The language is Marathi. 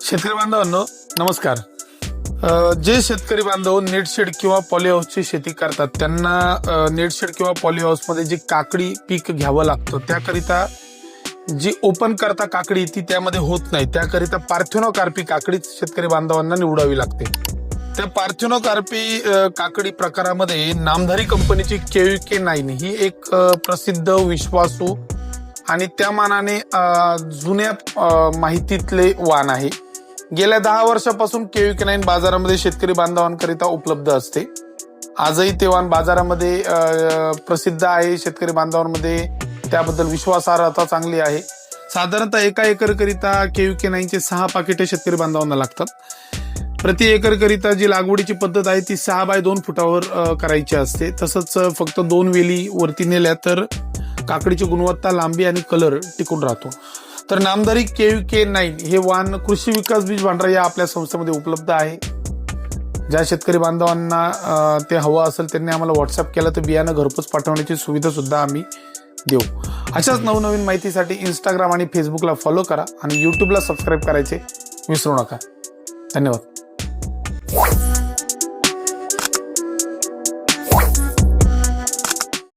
शेतकरी बांधवांनो नमस्कार। जे शेतकरी बांधव नेट शेड किंवा पॉली हाऊसची शेती करतात त्यांना नेट शेड किंवा पॉली हाऊसमध्ये जी काकडी पीक घ्यावं लागतं त्याकरिता जी ओपन करता काकडी ती त्यामध्ये होत नाही, त्याकरिता पार्थेनोकार्पी काकडी शेतकरी बांधवांना निवडावी लागते। त्या पार्थेनोकार्पी काकडी प्रकारामध्ये नामधारी कंपनीची KVK9 ही एक प्रसिद्ध विश्वासू आणि त्या मानाने जुन्या माहितीतले वाण आहे। गेल्या 10 वर्षापासून KVK9 बाजारामध्ये शेतकरी बांधवांकरिता उपलब्ध असते। आजही ते वाण बाजारामध्ये प्रसिद्ध आहे। शेतकरी बांधवांमध्ये त्याबद्दल विश्वासार्हता चांगली आहे। साधारणतः एका एकर करिता KVK9 चे 6 पाकिटे शेतकरी बांधवांना लागतात। प्रति एकर करिता जी लागवडीची पद्धत आहे ती 6 बाय 2 फुटावर करायची असते। तसंच फक्त 2 वेली वरती नेल्या तर काकडीची गुणवत्ता, लांबी आणि कलर टिकून राहतो। तर नामधारी KVK9 हे वाण कृषी विकास बीज भांडार या आपल्या संस्थेमध्ये उपलब्ध आहे। ज्या शेतकरी बांधवांना ते हवं असेल त्यांनी आम्हाला व्हॉट्सअप केलं तर बियाणं घरपोच पाठवण्याची सुविधा सुद्धा आम्ही देऊ। अशाच नवनवीन माहितीसाठी इंस्टाग्राम आणि फेसबुकला फॉलो करा आणि यूट्यूबला सबस्क्राईब करायचे विसरू नका। धन्यवाद।